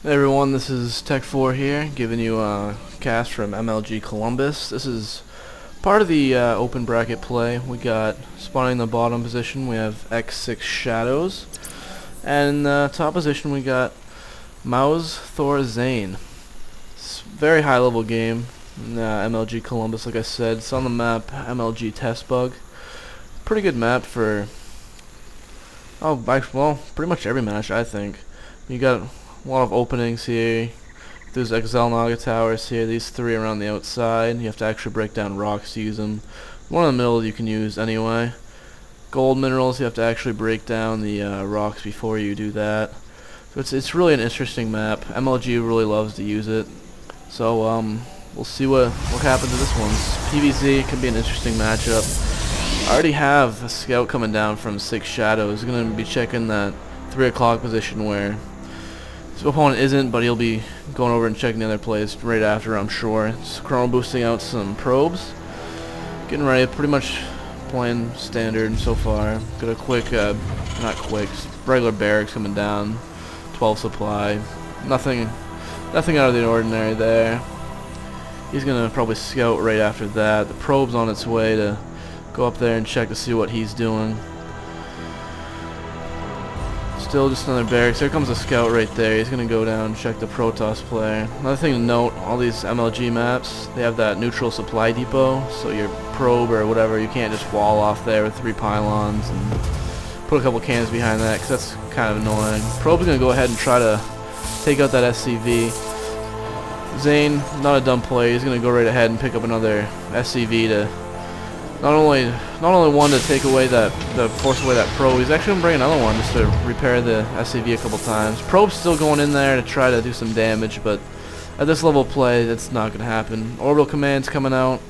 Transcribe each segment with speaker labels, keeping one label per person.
Speaker 1: Hey everyone, this is TechFour here, giving you a cast from MLG Columbus. This is part of the open bracket play. We got, spawning in the bottom position, we have xSixShadow, and in the top position we got mouzThorZaiN. It's a very high level game in MLG Columbus, like I said. It's on the map MLG Test Bug. Pretty good map for, well, pretty much every match, I think. You got a lot of openings here. There's xSixShadow towers here, these three around the outside. You have to actually break down rocks to use them. One in the middle you can use anyway. Gold minerals, you have to actually break down the rocks before you do that. So it's really an interesting map. MLG really loves to use it. So we'll see what happens to this one. PvZ can be an interesting matchup. I already have a scout coming down from xSixShadow. He's going to be checking that 3 o'clock position where his opponent isn't, but he'll be going over and checking the other plays right after, I'm sure. It's chrono boosting out some probes. Getting ready, pretty much playing standard so far. Got a quick, not quick, just regular barracks coming down. 12 supply. Nothing out of the ordinary there. He's going to probably scout right after that. The probe's on its way to go up there and check to see what he's doing. Still just another barracks. Here comes a scout right there. He's going to go down and check the Protoss player. Another thing to note, all these MLG maps, they have that neutral supply depot, so your probe or whatever, you can't just wall off there with 3 pylons and put a couple cannons behind that, because that's kind of annoying. Probe's going to go ahead and try to take out that SCV. Zain, not a dumb play. He's going to go right ahead and pick up another SCV to not only one to take away force away that probe. He's actually going to bring another one just to repair the SCV a couple times. Probe's still going in there to try to do some damage, but at this level of play, that's not going to happen. Orbital command's coming out.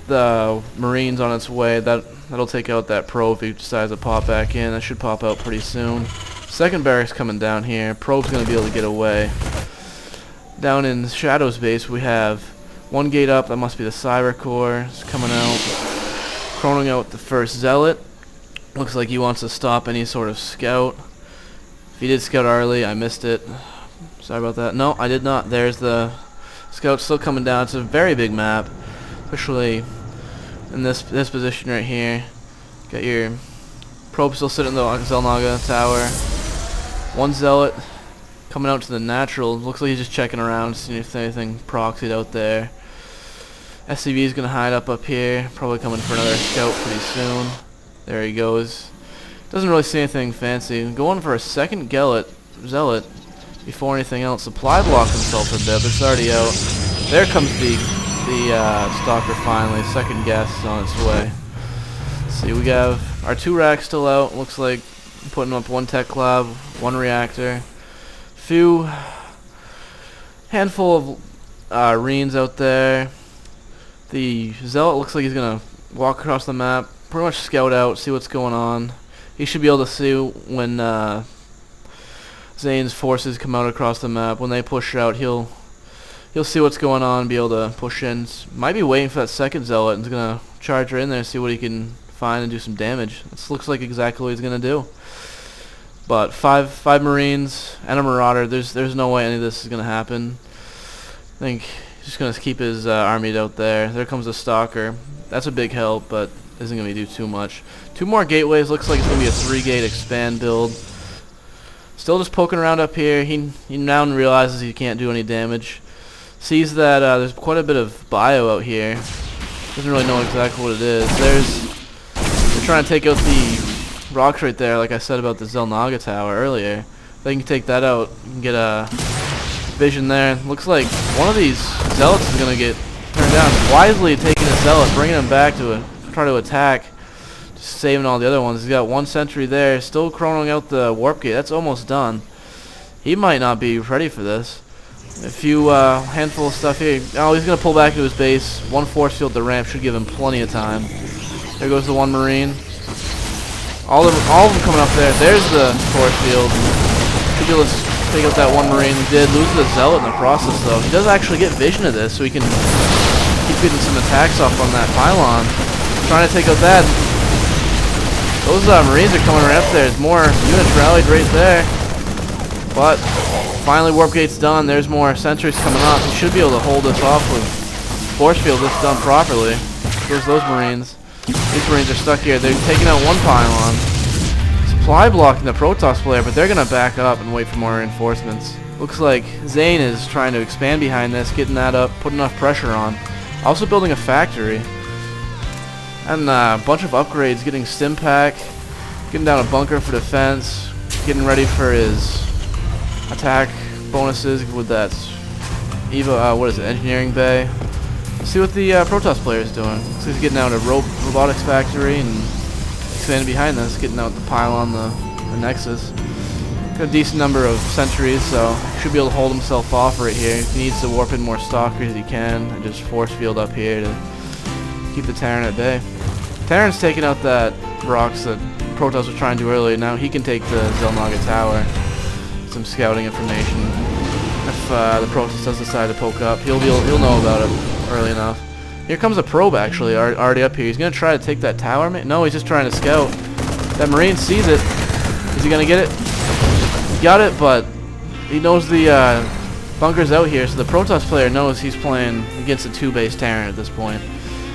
Speaker 1: The Marine's on its way. That'll take out that probe if he decides to pop back in. That should pop out pretty soon. Second barracks coming down here. Probe's going to be able to get away. Down in Shadow's base, we have one gate up. That must be the Cyber Core. It's coming out. Chronoing out the first Zealot. Looks like he wants to stop any sort of scout. If he did scout early, I missed it. Sorry about that. No, I did not. There's the scout still coming down. It's a very big map, especially in this position right here. Got your probe still sitting in the xSixShadow tower. One Zealot coming out to the natural. Looks like he's just checking around, seeing if there's anything proxied out there. SCV is going to hide up here, probably coming for another scout pretty soon. There he goes. Doesn't really see anything fancy. Going for a second Zealot before anything else. Supply blocked himself a bit, but it's already out. There comes the Stalker finally. Second guess on its way. Let's see, we have our 2 racks still out. Looks like putting up 1 tech lab, 1 reactor. Handful of Reens out there. The Zealot looks like he's going to walk across the map, pretty much scout out, see what's going on. He should be able to see when Zain's forces come out across the map. When they push out, he'll see what's going on, be able to push in. Might be waiting for that second Zealot and he's going to charge right in there, see what he can find and do some damage. This looks like exactly what he's going to do. But five Marines and a Marauder, there's no way any of this is going to happen. I think he's just going to keep his army out there. There comes the Stalker. That's a big help, but isn't going to do too much. 2 more gateways. Looks like it's going to be a 3-gate expand build. Still just poking around up here. He now realizes he can't do any damage. Sees that there's quite a bit of bio out here. Doesn't really know exactly what it is. They're trying to take out the rocks right there, like I said about the Xel'Naga tower earlier. If they can take that out, you can get a vision there. Looks like one of these Zealots is going to get turned down. Wisely taking a Zealot, bringing him back to try to attack, just saving all the other ones. He's got 1 sentry there, still chronoing out the warp gate. That's almost done. He might not be ready for this. A few handful of stuff here. Oh, he's going to pull back to his base. 1 force field to ramp should give him plenty of time. There goes the 1 Marine. All of them coming up there. There's the force field. Should be able to take out that 1 Marine. He did lose the Zealot in the process, though. He does actually get vision of this, so he can keep getting some attacks off on that pylon. Trying to take out that. Those Marines are coming right up there. There's more units rallied right there. But finally warp gate's done. There's more sentries coming up. He should be able to hold this off with force field if done properly. There's those Marines. These Marines are stuck here. They're taking out one pylon. Supply blocking the Protoss player, but they're going to back up and wait for more reinforcements. Looks like Zain is trying to expand behind this, getting that up, putting enough pressure on. Also building a factory. And a bunch of upgrades, getting stim pack, getting down a bunker for defense, getting ready for his attack bonuses with that engineering bay. Let's see what the Protoss player is doing. Looks like he's getting out a robotics factory and expanding behind this, getting out the pylon, the Nexus. Got a decent number of sentries, so should be able to hold himself off right here. If he needs to warp in more stalkers, he can, and just force field up here to keep the Terran at bay. Terran's taking out that rocks that Protoss was trying to do earlier. Now he can take the Zelnaga Tower. Some scouting information. If the Protoss does decide to poke up, he'll know about it early enough. Here comes a probe actually, already up here. He's gonna try to take that tower. No, he's just trying to scout. That Marine sees it. Is he gonna get it? He got it, but he knows the bunker's out here, so the Protoss player knows he's playing against a 2-base Terran at this point.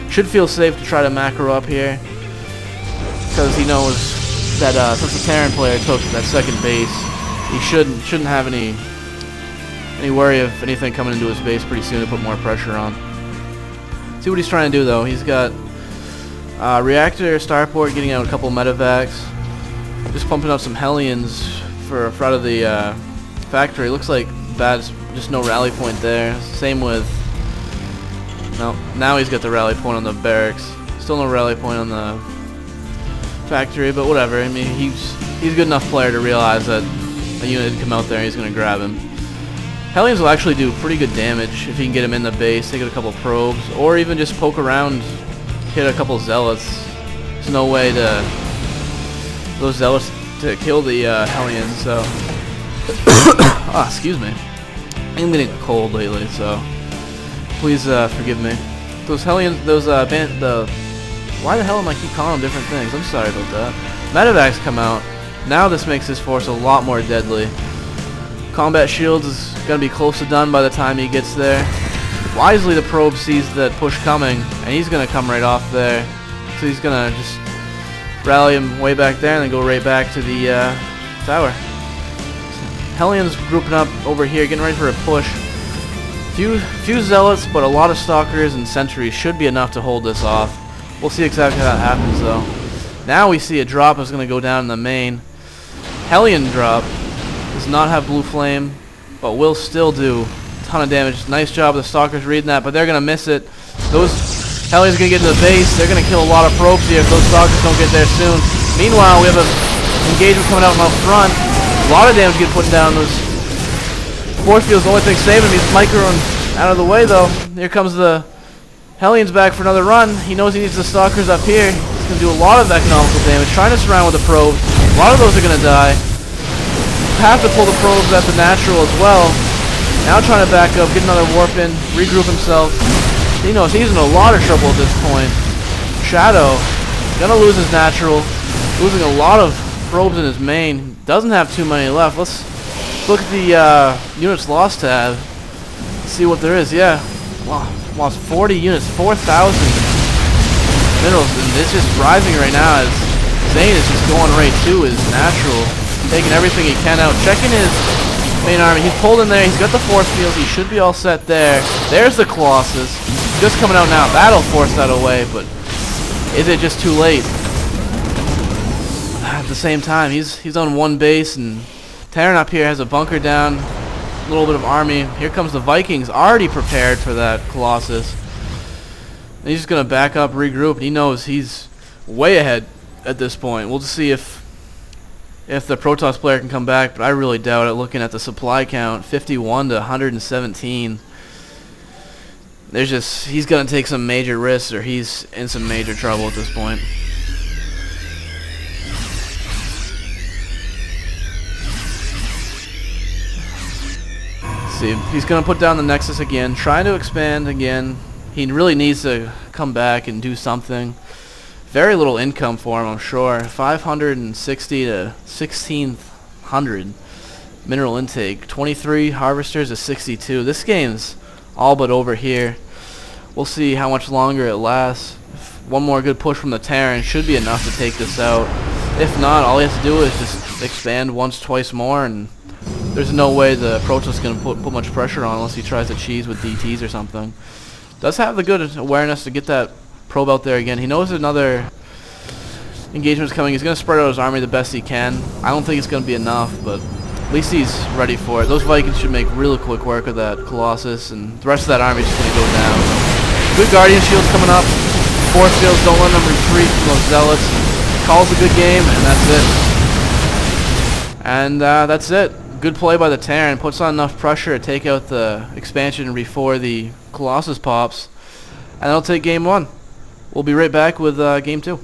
Speaker 1: Should feel safe to try to macro up here, because he knows that since the Terran player took that second base, he shouldn't have any worry of anything coming into his base pretty soon to put more pressure on. See what he's trying to do though. He's got reactor, starport, getting out a couple medevacs, just pumping up some Hellions for out of the factory. Looks like just no rally point there. Same with now he's got the rally point on the barracks. Still no rally point on the factory, but whatever. I mean, he's a good enough player to realize that a unit can come out there and he's going to grab him. Hellions will actually do pretty good damage if he can get him in the base, take a couple probes, or even just poke around, hit a couple zealots. There's no way to those zealots to kill the Hellions, so excuse me. I'm getting a cold lately, so please forgive me. Those Hellions, why the hell am I keep calling them different things? I'm sorry about that. Medevacs come out. Now this makes his force a lot more deadly. Combat shields is going to be close to done by the time he gets there. Wisely the probe sees that push coming, and he's going to come right off there. So he's going to just rally him way back there and then go right back to the tower. Hellions grouping up over here, getting ready for a push. Few zealots, but a lot of stalkers and sentries should be enough to hold this off. We'll see exactly how that happens though. Now we see a drop is going to go down in the main. Hellion drop does not have blue flame, but will still do a ton of damage. Nice job of the stalkers reading that, but they're going to miss it. Those Hellions are going to get into the base. They're going to kill a lot of probes here if those stalkers don't get there soon. Meanwhile, we have an engagement coming out from up front. A lot of damage getting put down. Those force field's the only thing saving him. He's microing out of the way though. Here comes the Hellions back for another run. He knows he needs the stalkers up here. He's going to do a lot of economical damage, trying to surround with the probes. A lot of those are going to die. Have to pull the probes at the natural as well. Now trying to back up, get another warp in, regroup himself. He knows he's in a lot of trouble at this point. Shadow, gonna lose his natural, losing a lot of probes in his main. Doesn't have too many left. Let's look at the units lost tab. See what there is. Yeah, wow, lost 40 units, 4,000 minerals, and it's just rising right now as Zain is just going right to his natural. Taking everything he can out, checking his main army. He's pulled in there, he's got the force fields, he should be all set there. There's the Colossus, just coming out now. That'll force that away, but is it just too late? At the same time, he's on one base, and Terran up here has a bunker down, a little bit of army. Here comes the Vikings, already prepared for that Colossus. And he's just going to back up, regroup, and he knows he's way ahead at this point. We'll just see if the Protoss player can come back, but I really doubt it looking at the supply count, 51 to 117. He's going to take some major risks or he's in some major trouble at this point. Let's see, he's going to put down the Nexus again, trying to expand again. He really needs to come back and do something. Very little income for him, I'm sure. 560 to 1,600. mineral intake. 23 harvesters to 62. This game's all but over here. We'll see how much longer it lasts. One more good push from the Terran should be enough to take this out. If not, all he has to do is just expand once, twice more, and there's no way the Protoss is going to put much pressure on unless he tries to cheese with DTs or something. Does have the good awareness to get that probe out there again. He knows another engagement is coming. He's going to spread out his army the best he can. I don't think it's going to be enough, but at least he's ready for it. Those Vikings should make really quick work of that Colossus, and the rest of that army is just going to go down. Good Guardian shields coming up. Force fields, don't let them retreat from those Zealots. Calls a good game, and that's it. And that's it. Good play by the Terran. Puts on enough pressure to take out the expansion before the Colossus pops. And that'll take game 1. We'll be right back with game 2.